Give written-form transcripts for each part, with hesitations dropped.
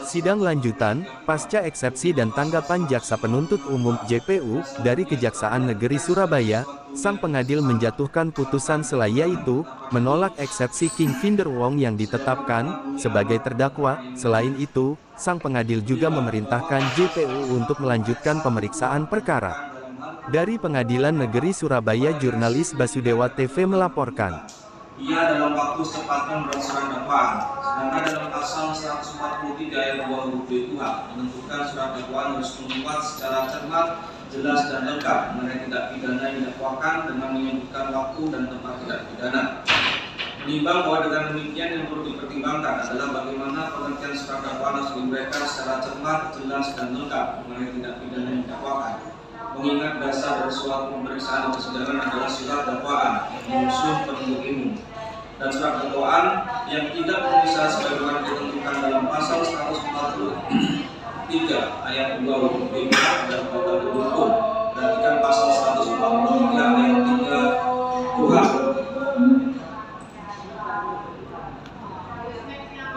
Sidang lanjutan, pasca eksepsi dan tanggapan Jaksa Penuntut Umum (JPU) dari Kejaksaan Negeri Surabaya, sang pengadil menjatuhkan putusan yaitu menolak eksepsi King Vinder Wong yang ditetapkan sebagai terdakwa. Selain itu, sang pengadil juga memerintahkan JPU untuk melanjutkan pemeriksaan perkara. Dari Pengadilan Negeri Surabaya, jurnalis Basudewa TV melaporkan. Ia dalam waktu secepatnya melaksanakan dakwaan. Sedangkan dalam pasal 143 ayat 2 huruf B KUHP menentukan surat dakwaan harus memuat secara cermat, jelas dan lengkap mengenai tindak pidana yang didakwakan dengan menyebutkan waktu dan tempat tindak pidana. Menimbang bahwa dengan demikian yang perlu dipertimbangkan adalah bagaimana pengertian surat dakwaan harus diuraikan secara cermat, jelas dan lengkap mengenai tindak pidana yang didakwakan. Mengingat dasar dari suatu pemeriksaan persidangan adalah surat dakwaan yang diusul penuntut umum dan surat dakwaan yang tidak memenuhi syarat sebagaimana ditentukan dalam pasal 143 ayat 2 huruf B dan Undang-Undang Hukum, perhatikan pasal 143 ayat 3 KUHP.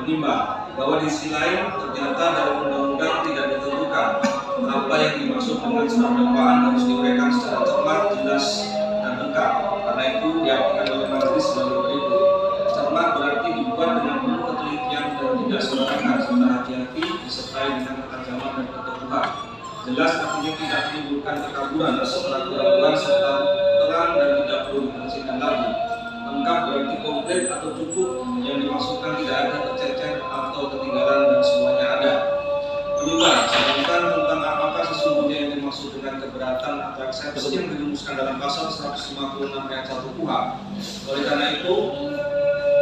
Menimbang bahwa di sisi lain ternyata dalam undang-undang tidak ditentukan apa yang dimaksud dengan surat dakwaan harus diuraikan secara cermat, jelas dan lengkap. Karena itu diartikan oleh majelis sebagai berikut. Cermat berarti dibuat dengan penuh ketelitian dan tidak sembarangan serta hati-hati disertai dengan ketajaman dan keteguhan. Jelas artinya tidak menimbulkan kekaguran setelah keraguan serta terang dan tidak perlu difungsikan lagi. Lengkap berarti komplit atau cukup, yang dimaksudkan tidak ada tercecer atau ketinggalan dan semuanya ada. Menimbang, sedangkan tentang apakah sesungguhnya yang dimaksud dengan keberatan atau eksepsi yang dirumuskan dalam pasal 156 ayat 1 KUHP.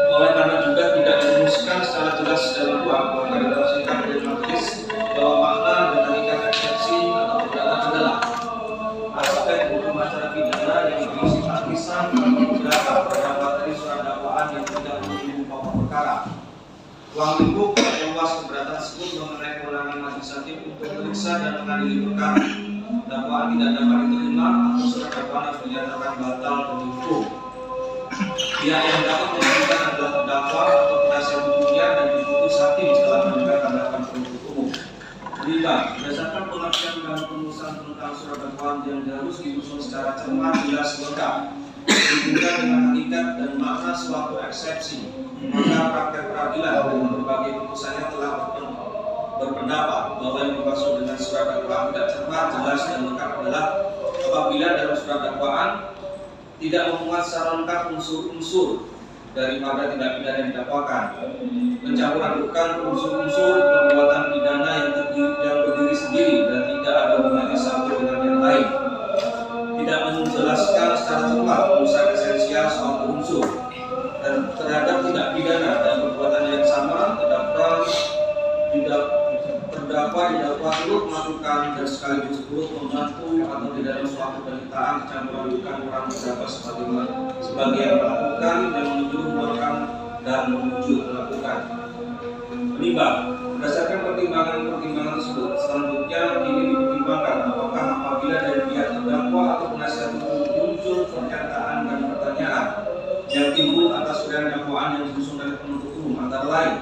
Oleh karena juga tidak dirumuskan secara jelas dalam KUHP, maka ditafsirkan oleh majelis bahwa makna dan hakikat eksepsi atau keberatan adalah aspek hukum acara pidana yang berisi lapisan atau beberapa pada materi surat dakwaan yang tidak menyinggung pokok perkara. Ruang lingkup atau luas keberatan tersebut mengenai kewenangan majelis hakim untuk memeriksa dan mengadili perkara. Dakwaan tidak dapat diterima atau surat dakwaan harus dinyatakan batal demi hukum. Pihak yang dapat mengajukan adalah terdakwa atau penasihat hukumnya dan diputus hakim setelah mendengarkan dakwaan penuntut umum. Menimbang, berdasarkan pengertian dan perumusan tentang surat dakwaan yang harus disusun secara cermat, jelas, lengkap, dihubungkan dengan hakikat dan makna suatu eksepsi, maka praktek peradilan dengan berbagai putusannya telah berpendapat bahwa yang dimaksud dengan surat dakwaan tidak cermat, jelas dan lengkap adalah apabila dalam surat dakwaan tidak memuat secara lengkap unsur-unsur daripada tindak pidana yang didakwakan, mencampur adukan unsur-unsur perbuatan pidana yang berdiri sendiri dan tidak ada hubungannya satu dengan yang lain, tidak menjelaskan secara cermat urusan esensial suatu unsur, dan terhadap tindak pidana dan perbuatan yang sama didakwa turut melakukan dan sekaligus turut membantu atau di dalam suatu pernyataan campur adukan orang beberapa sebagai yang melakukan dan menyuruh orang dan menuju melakukan. Menimbang, berdasarkan pertimbangan tersebut, selanjutnya ini dipertimbangkan apakah apabila dari pihak terdakwa atau penasihat hukum muncul pernyataan dan pertanyaan yang timbul atas uraian dakwaan yang disusun dari penuntut umum, antara lain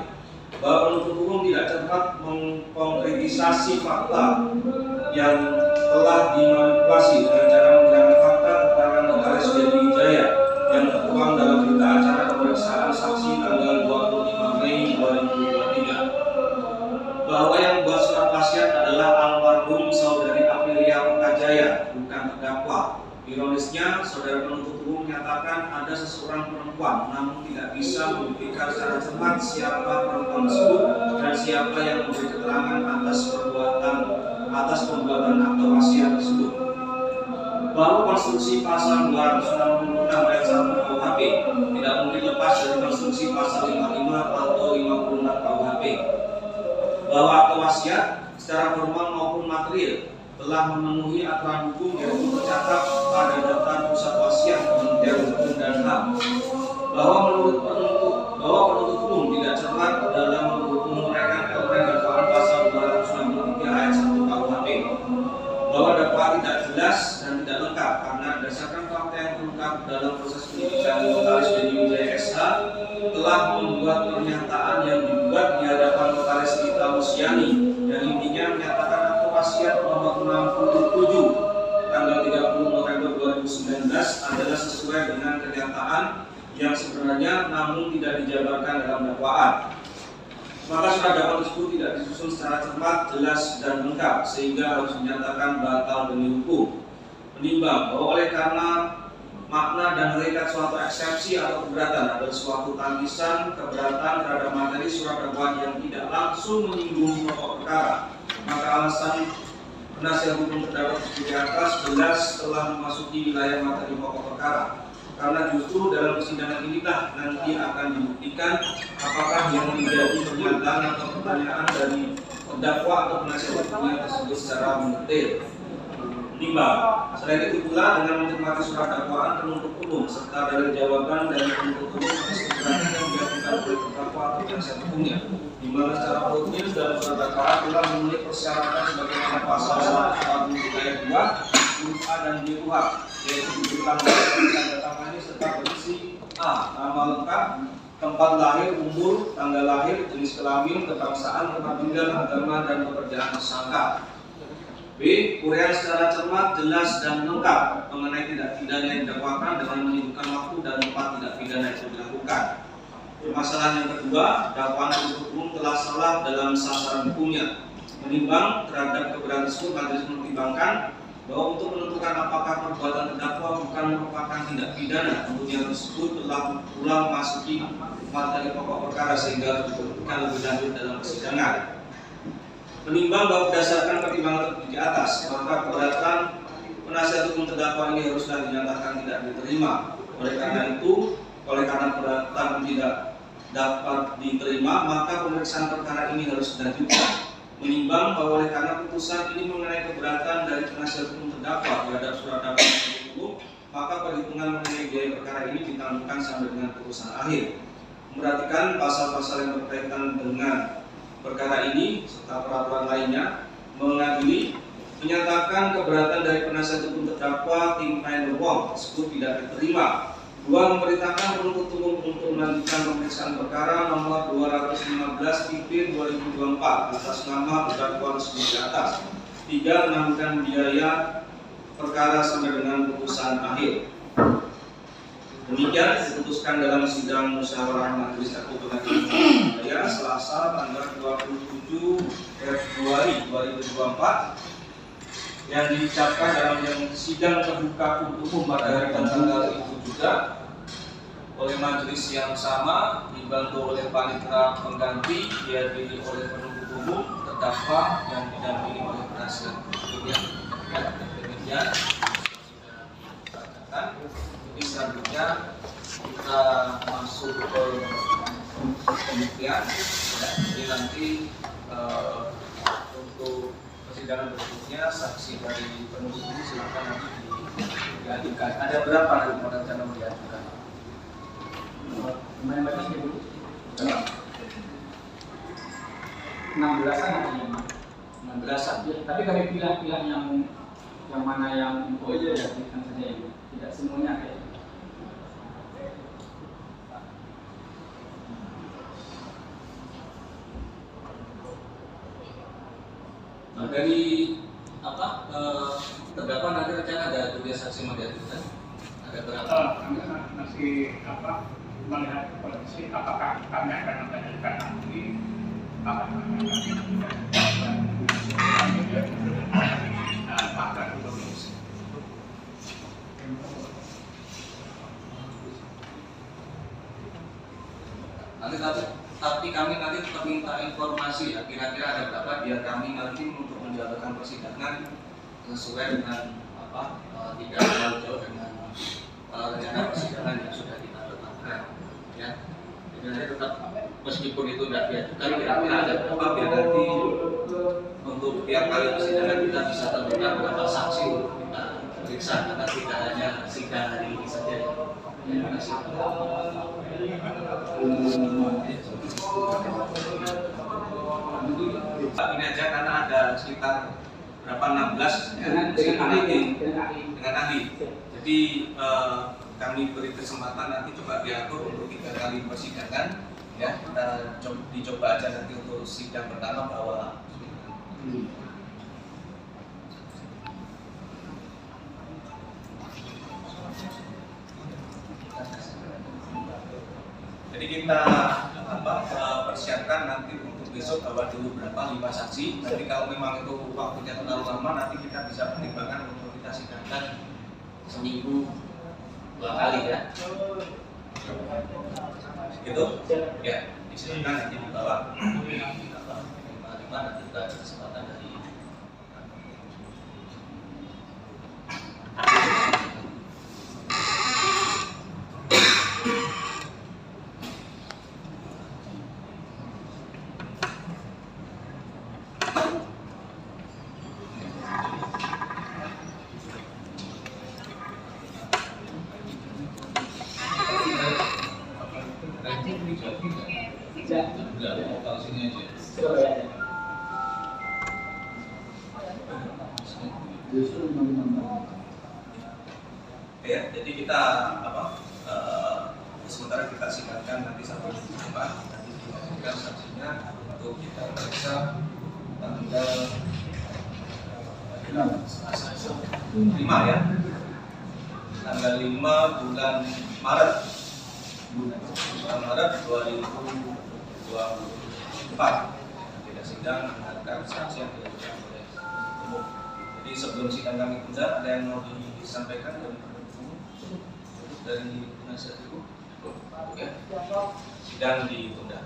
bahwa penuntut umum tidak cermat mengkonkretisasi fakta yang telah dimanipulasi dengan cara menggunakan fakta keterangan notaris Dedi Wijaya yang tertuang dalam berita acara pemeriksaan saksi tanggal 25 Mei 2023, bahwa yang membuat surat wasiat adalah almarhum saudari Aprilia Ukajaya, bukan terdakwa. Ironisnya, saudara penuntut umum menyatakan ada seseorang perempuan, namun tidak bisa membuktikan secara cermat siapa perempuan tersebut dan siapa yang memberi keterangan atas pembuatan akta wasiat tersebut. Bahwa konstruksi pasal 266 ayat 1 KUHP tidak mungkin lepas dari konstruksi pasal 55 atau 56 KUHP. Bahwa akta wasiat secara formal maupun material telah memenuhi aturan hukum yaitu tercatat pada daftar pusat wasiat Kementerian Hukum dan HAM. Bahwa penuntut umum tidak cermat dalam menguraikan dakwaan pasal 263 ayat 1 KUHP. Bahwa dakwaan tidak jelas dan tidak lengkap karena berdasarkan fakta yang terungkap dalam proses penyidikan notaris Dedi Wijaya SH telah membuat pernyataan yang dibuat di hadapan notaris Ita Wasiat nomor 67 tanggal 30 November 2019 adalah sesuai dengan kenyataan yang sebenarnya namun tidak dijabarkan dalam dakwaan. Maka surat dakwaan tersebut tidak disusun secara cermat, jelas, dan lengkap sehingga harus dinyatakan batal demi hukum. Menimbang bahwa oleh karena makna dan hakikat suatu eksepsi atau keberatan adalah suatu tangisan keberatan terhadap materi surat dakwaan yang tidak langsung menyinggung pokok perkara, maka alasan penasihat hukum terdakwa di atas jelas telah memasuki wilayah materi pokok perkara. Karena justru dalam persidangan inilah nanti akan dibuktikan apakah yang menjadi pernyataan atau pertanyaan dari terdakwa atau penasihat hukumnya tersebut secara mendetail. Menimbang, selain itu pula dengan mencermati surat dakwaan penuntut umum serta dari jawaban dari penuntut umum atas keberatan yang dilakukan oleh terdakwa atau penasihat hukumnya, di mana secara rutin dalam surat dakwaan telah memenuhi persyaratan sebagaimana pasal 140 ayat 2 huruf A dan B KUHP, yaitu diberikan tanda tangannya serta berisi A. Nama lengkap, tempat lahir, umur, tanggal lahir, jenis kelamin, kebangsaan, tempat tinggal, agama, dan pekerjaan tersangka. B. Uraian secara cermat, jelas, dan lengkap mengenai tindak pidana yang didakwakan dengan menyebutkan waktu dan tempat tindak pidana yang dilakukan. Permasalahan yang kedua, dakwaan penuntut umum telah salah dalam sasaran hukumnya. Menimbang terhadap keberatan tersebut, majelis mempertimbangkan bahwa untuk menentukan apakah perbuatan terdakwa bukan merupakan tindak pidana, tentunya tersebut telah ulang memasuki materi pokok perkara sehingga harus dibuktikan lebih lanjut dalam persidangan. Menimbang bahwa berdasarkan pertimbangan tersebut di atas, maka keberatan penasihat hukum terdakwa ini haruslah dinyatakan tidak diterima. Oleh karena keberatan tidak dapat diterima, maka pemeriksaan perkara ini harus dilanjutkan. Menimbang bahwa oleh karena putusan ini mengenai keberatan dari penasihat hukum terdakwa terhadap surat dakwaan penuntut umum, maka perhitungan mengenai biaya perkara ini ditangguhkan sampai dengan putusan akhir. Memperhatikan pasal-pasal yang berkaitan dengan perkara ini serta peraturan lainnya, mengadili menyatakan keberatan dari penasihat hukum terdakwa Tim Final Wong tersebut tidak diterima. 2. Memerintahkan penuntut umum untuk melanjutkan pemeriksaan perkara nomor 215/2024 atas nama terdakwa tersebut di atas. 3. Menangguhkan biaya perkara sampai dengan putusan akhir. Demikian diputuskan dalam sidang musyawarah Majelis Hakim Pengadilan Surabaya Selasa tanggal 27 Februari 2024 yang diucapkan dalam sidang terbuka untuk umum pada hari dan tanggal itu juga oleh majelis yang sama dibantu oleh panitera pengganti dihadiri oleh penuntut umum, terdakwa yang didampingi oleh penasihat hukumnya. Demikian ini selanjutnya kita masuk ke pembuktian. Jadi nanti untuk persidangan berikutnya saksi dari penuntut umum silakan nanti diajukan. Ada berapa nanti rencana diajukan? Main batas ibu 16-an. Tapi kami pilih-pilih yang mana yang diajukan saja ibu. Tidak semuanya ada. Nah, dari terdakwa nanti rencana ada 2 saksi mau diajukan. Ada berapa? Masih melihat kondisi apakah kami akan mengajukan nanti tapi kami nanti tetap minta informasi ya, kira-kira ada berapa biar kami nanti untuk menjalankan persidangan sesuai dengan tidak terlalu jauh dengan rencana persidangan yang sudah kita tetapkan ya. Jadi nanti tetap meskipun itu tidak diajukan kira-kira ada berapa biar nanti untuk tiap kali persidangan kita bisa tentukan berapa saksi untuk kita periksa karena tidak hanya sidang hari ini saja ya. Terima kasih. Ini aja karena ada sekitar berapa 16 ya, dengan ahli. Jadi kami beri kesempatan nanti coba diatur untuk 3 kali persidangan ya. Kita dicoba aja nanti untuk sidang pertama bahwa kita persiapkan nanti untuk besok bawa dulu berapa 5 saksi. Nanti kalau memang itu waktunya terlalu lama, nanti kita bisa pertimbangkan untuk kita sidangkan seminggu 2 kali ya. Gitu ya, disilakan nanti dibawa 5 nanti kita ada kesempatan dari Surabaya. ya, jadi kita sementara kita singkatkan nanti sampai di depan, nanti kita saksinya untuk kita periksa tanggal 5 ya, tanggal 5 bulan Maret 2024 kita sidang mendengarkan saksi yang diajukan oleh umum. Jadi sebelum sidang kami tunda, ada yang mau disampaikan dari umum, dari penasihat hukum? Ya, sidang ditunda.